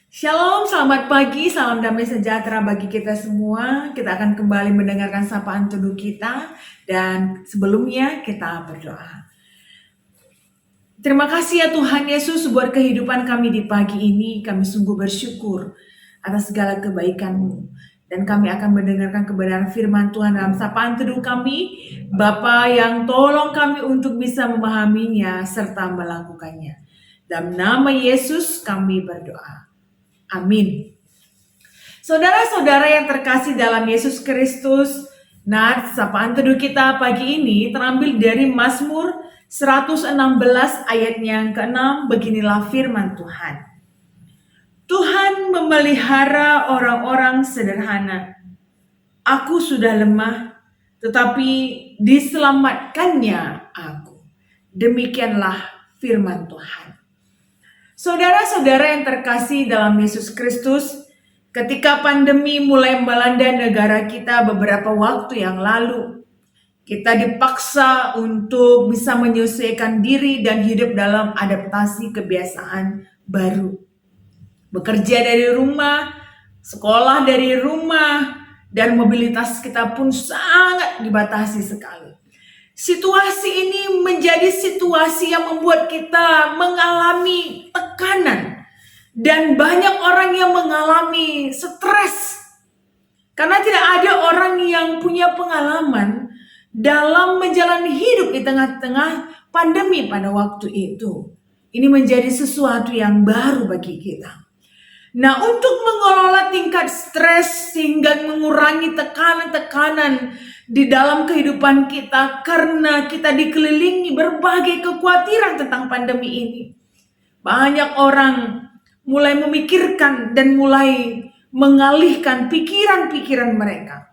Shalom, selamat pagi, salam damai sejahtera bagi kita semua. Kita akan kembali mendengarkan sapaan teduh kita dan sebelumnya kita berdoa. Terima kasih ya Tuhan Yesus buat kehidupan kami di pagi ini. Kami sungguh bersyukur atas segala kebaikan-Mu. Dan kami akan mendengarkan kebenaran firman Tuhan dalam sapaan teduh kami. Bapa yang tolong kami untuk bisa memahaminya serta melakukannya. Dalam nama Yesus kami berdoa. Amin. Saudara-saudara yang terkasih dalam Yesus Kristus, sapaan teduh kita pagi ini terambil dari Mazmur 116 ayatnya yang ke-6. Beginilah firman Tuhan. Tuhan memelihara orang-orang sederhana. Aku sudah lemah, tetapi diselamatkannya aku. Demikianlah firman Tuhan. Saudara-saudara yang terkasih dalam Yesus Kristus, ketika pandemi mulai melanda negara kita beberapa waktu yang lalu, kita dipaksa untuk bisa menyesuaikan diri dan hidup dalam adaptasi kebiasaan baru. Bekerja dari rumah, sekolah dari rumah, dan mobilitas kita pun sangat dibatasi sekali. Situasi ini menjadi situasi yang membuat kita mengalami tekanan dan banyak orang yang mengalami stres karena tidak ada orang yang punya pengalaman dalam menjalani hidup di tengah-tengah pandemi pada waktu itu. Ini menjadi sesuatu yang baru bagi kita. Nah, untuk mengelola tingkat stres sehingga mengurangi tekanan-tekanan di dalam kehidupan kita karena kita dikelilingi berbagai kekhawatiran tentang pandemi ini. Banyak orang mulai memikirkan dan mulai mengalihkan pikiran-pikiran mereka.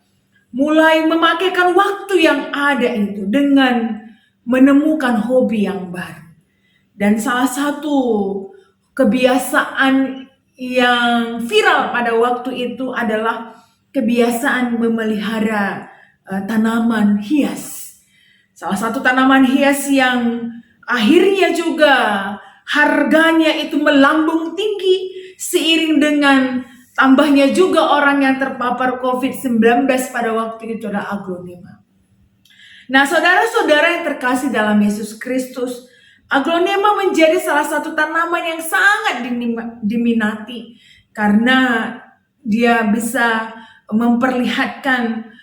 Mulai memakaikan waktu yang ada itu dengan menemukan hobi yang baru. Dan salah satu kebiasaan yang viral pada waktu itu adalah kebiasaan memelihara tanaman hias. Salah satu tanaman hias yang akhirnya juga harganya itu melambung tinggi seiring dengan tambahnya juga orang yang terpapar COVID-19 pada waktu itu adalah aglonema. Nah, saudara-saudara yang terkasih dalam Yesus Kristus, aglonema menjadi salah satu tanaman yang sangat diminati karena dia bisa memperlihatkan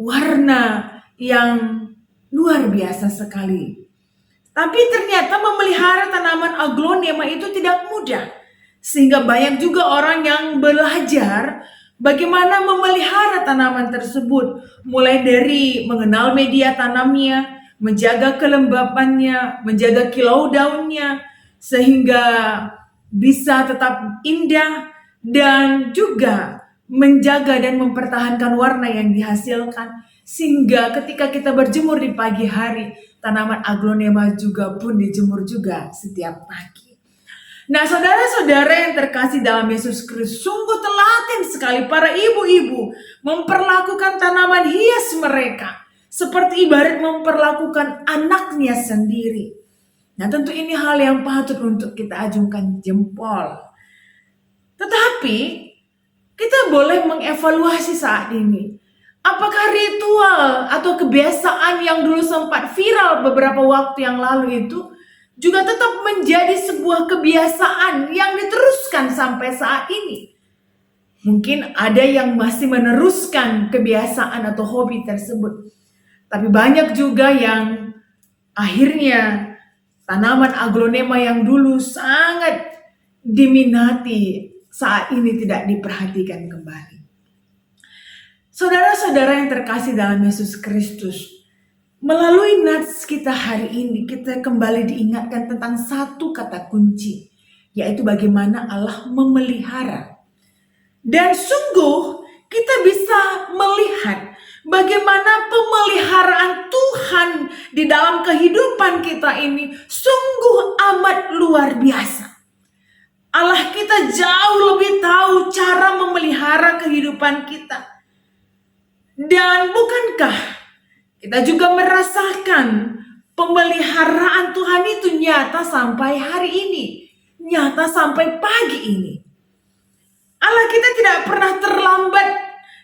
warna yang luar biasa sekali. Tapi ternyata memelihara tanaman aglonema itu tidak mudah. Sehingga banyak juga orang yang belajar bagaimana memelihara tanaman tersebut. Mulai dari mengenal media tanamnya, menjaga kelembapannya, menjaga kilau daunnya, sehingga bisa tetap indah dan juga menjaga dan mempertahankan warna yang dihasilkan. Sehingga ketika kita berjemur di pagi hari, tanaman aglonema juga pun dijemur juga setiap pagi. Nah, saudara-saudara yang terkasih dalam Yesus Kristus, sungguh telaten sekali para ibu-ibu memperlakukan tanaman hias mereka seperti ibarat memperlakukan anaknya sendiri. Nah, tentu ini hal yang patut untuk kita ajungkan jempol. Tetapi kita boleh mengevaluasi saat ini. Apakah ritual atau kebiasaan yang dulu sempat viral beberapa waktu yang lalu itu juga tetap menjadi sebuah kebiasaan yang diteruskan sampai saat ini? Mungkin ada yang masih meneruskan kebiasaan atau hobi tersebut. Tapi banyak juga yang akhirnya tanaman aglonema yang dulu sangat diminati saat ini tidak diperhatikan kembali. Saudara-saudara yang terkasih dalam Yesus Kristus, melalui nats kita hari ini, kita kembali diingatkan tentang satu kata kunci, yaitu bagaimana Allah memelihara. Dan sungguh kita bisa melihat bagaimana pemeliharaan Tuhan di dalam kehidupan kita ini sungguh amat luar biasa. Allah kita jauh lebih tahu cara memelihara kehidupan kita. Dan bukankah kita juga merasakan pemeliharaan Tuhan itu nyata sampai hari ini, nyata sampai pagi ini. Allah kita tidak pernah terlambat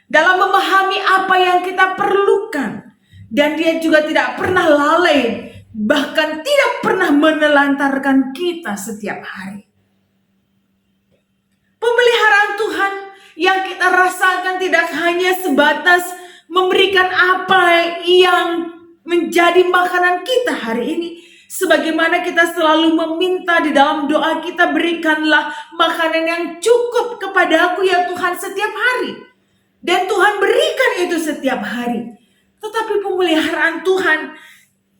dalam memahami apa yang kita perlukan. Dan dia juga tidak pernah lalai, bahkan tidak pernah menelantarkan kita setiap hari. Pemeliharaan Tuhan yang kita rasakan tidak hanya sebatas memberikan apa yang menjadi makanan kita hari ini. Sebagaimana kita selalu meminta di dalam doa kita, berikanlah makanan yang cukup kepadaku ya Tuhan setiap hari. Dan Tuhan berikan itu setiap hari. Tetapi pemeliharaan Tuhan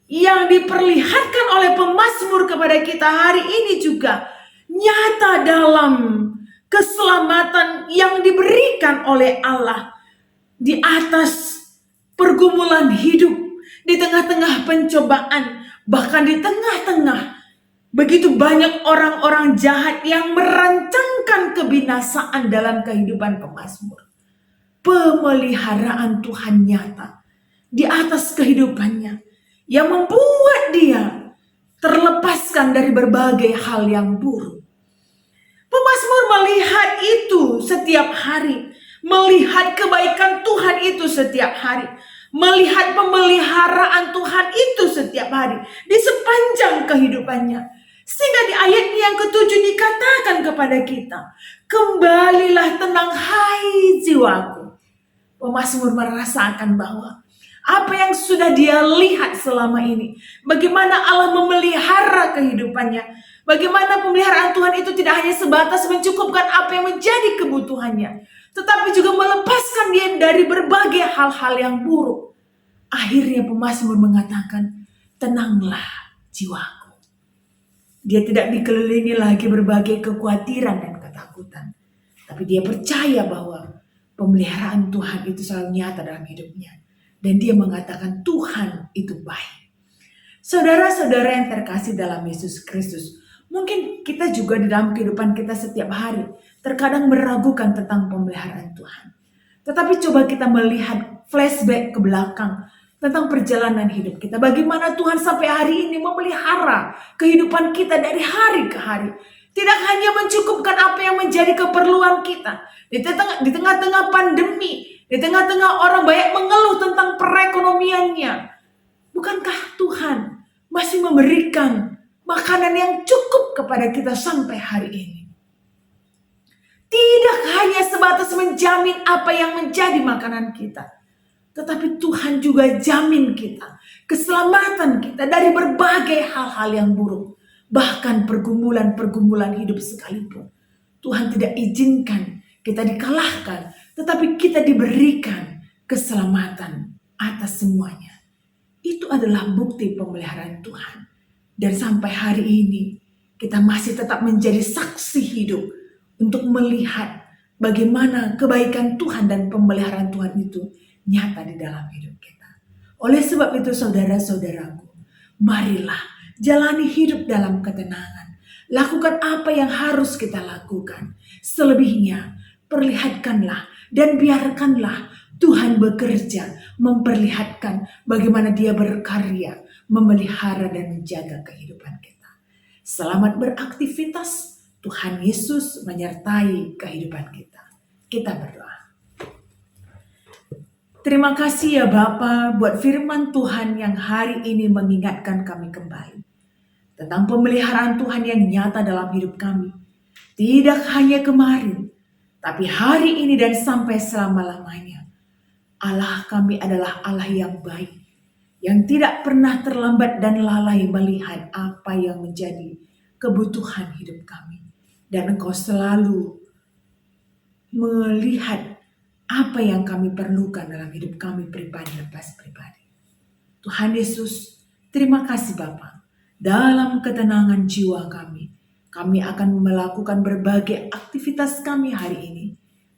yang diperlihatkan oleh pemazmur kepada kita hari ini juga nyata dalam keselamatan yang diberikan oleh Allah di atas pergumulan hidup, di tengah-tengah pencobaan, bahkan di tengah-tengah begitu banyak orang-orang jahat yang merancangkan kebinasaan dalam kehidupan pemazmur. Pemeliharaan Tuhan nyata di atas kehidupannya yang membuat dia terlepaskan dari berbagai hal yang buruk. Pemazmur melihat itu setiap hari, melihat kebaikan Tuhan itu setiap hari, melihat pemeliharaan Tuhan itu setiap hari di sepanjang kehidupannya. Sehingga di ayat yang ke-7 dikatakan kepada kita, kembalilah tenang hai jiwaku. Pemazmur merasakan bahwa apa yang sudah dia lihat selama ini, bagaimana Allah memelihara kehidupannya, bagaimana pemeliharaan Tuhan itu tidak hanya sebatas mencukupkan apa yang menjadi kebutuhannya, tetapi juga melepaskan dia dari berbagai hal-hal yang buruk. Akhirnya pemazmur mengatakan, tenanglah jiwaku. Dia tidak dikelilingi lagi berbagai kekhawatiran dan ketakutan, tapi dia percaya bahwa pemeliharaan Tuhan itu selalu nyata dalam hidupnya. Dan dia mengatakan Tuhan itu baik. Saudara-saudara yang terkasih dalam Yesus Kristus, mungkin kita juga di dalam kehidupan kita setiap hari terkadang meragukan tentang pemeliharaan Tuhan. Tetapi coba kita melihat flashback ke belakang tentang perjalanan hidup kita. Bagaimana Tuhan sampai hari ini memelihara kehidupan kita dari hari ke hari. Tidak hanya mencukupkan apa yang menjadi keperluan kita. Di tengah-tengah pandemi, di tengah-tengah orang banyak mengeluh tentang perekonomiannya. Bukankah Tuhan masih memberikan makanan yang cukup kepada kita sampai hari ini? Tidak hanya sebatas menjamin apa yang menjadi makanan kita, tetapi Tuhan juga jamin kita, keselamatan kita dari berbagai hal-hal yang buruk. Bahkan pergumulan-pergumulan hidup sekalipun. Tuhan tidak izinkan kita dikalahkan, tetapi kita diberikan keselamatan atas semuanya. Itu adalah bukti pemeliharaan Tuhan. Dan sampai hari ini kita masih tetap menjadi saksi hidup untuk melihat bagaimana kebaikan Tuhan dan pemeliharaan Tuhan itu nyata di dalam hidup kita. Oleh sebab itu saudara-saudaraku, marilah jalani hidup dalam ketenangan. Lakukan apa yang harus kita lakukan. Selebihnya perlihatkanlah dan biarkanlah Tuhan bekerja, memperlihatkan bagaimana Dia berkarya, memelihara dan menjaga kehidupan kita. Selamat beraktivitas. Tuhan Yesus menyertai kehidupan kita. Kita berdoa. Terima kasih ya Bapa buat firman Tuhan yang hari ini mengingatkan kami kembali tentang pemeliharaan Tuhan yang nyata dalam hidup kami. Tidak hanya kemarin, tapi hari ini dan sampai selama-lamanya. Allah kami adalah Allah yang baik, yang tidak pernah terlambat dan lalai melihat apa yang menjadi kebutuhan hidup kami. Dan Engkau selalu melihat apa yang kami perlukan dalam hidup kami pribadi lepas pribadi. Tuhan Yesus, terima kasih Bapa. Dalam ketenangan jiwa kami akan melakukan berbagai aktivitas kami hari ini.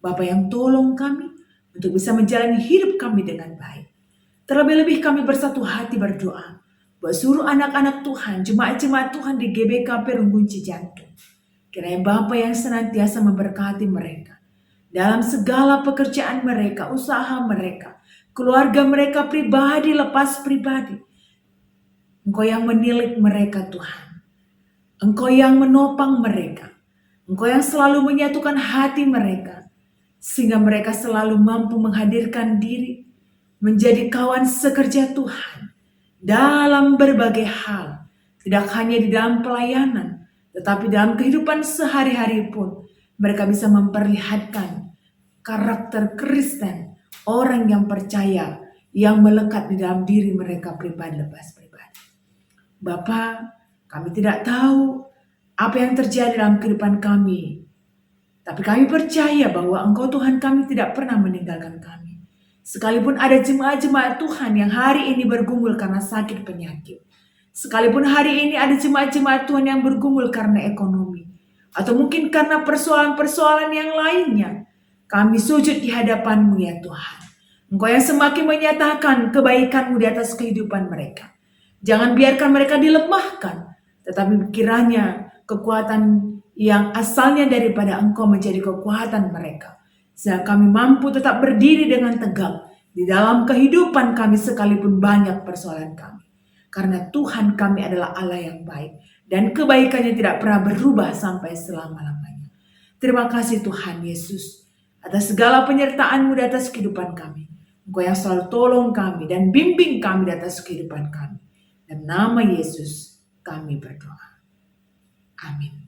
Bapa yang tolong kami untuk bisa menjalani hidup kami dengan baik. Terlebih-lebih kami bersatu hati berdoa buat seluruh anak-anak Tuhan, jemaat-jemaat Tuhan di GBK Perunggun Cijantung. Kiranya Bapa yang senantiasa memberkati mereka dalam segala pekerjaan mereka, usaha mereka, keluarga mereka pribadi lepas pribadi. Engkau yang menilik mereka Tuhan. Engkau yang menopang mereka. Engkau yang selalu menyatukan hati mereka, sehingga mereka selalu mampu menghadirkan diri, menjadi kawan sekerja Tuhan, dalam berbagai hal, tidak hanya di dalam pelayanan, tetapi dalam kehidupan sehari-hari pun, mereka bisa memperlihatkan karakter Kristen, orang yang percaya, yang melekat di dalam diri mereka pribadi lepas pribadi. Bapa, kami tidak tahu apa yang terjadi dalam kehidupan kami, tapi kami percaya bahwa Engkau Tuhan kami tidak pernah meninggalkan kami. Sekalipun ada jemaat-jemaat Tuhan yang hari ini bergumul karena sakit penyakit. Sekalipun hari ini ada jemaat-jemaat Tuhan yang bergumul karena ekonomi. Atau mungkin karena persoalan-persoalan yang lainnya. Kami sujud di hadapan-Mu ya Tuhan. Engkau yang semakin menyatakan kebaikan-Mu di atas kehidupan mereka. Jangan biarkan mereka dilemahkan. Tetapi kiranya kekuatan yang asalnya daripada Engkau menjadi kekuatan mereka. Sehingga kami mampu tetap berdiri dengan tegak di dalam kehidupan kami sekalipun banyak persoalan kami. Karena Tuhan kami adalah Allah yang baik. Dan kebaikannya tidak pernah berubah sampai selama-lamanya. Terima kasih Tuhan Yesus atas segala penyertaan-Mu di atas kehidupan kami. Engkau yang selalu tolong kami dan bimbing kami di atas kehidupan kami. Dan nama Yesus kami berdoa. Amin.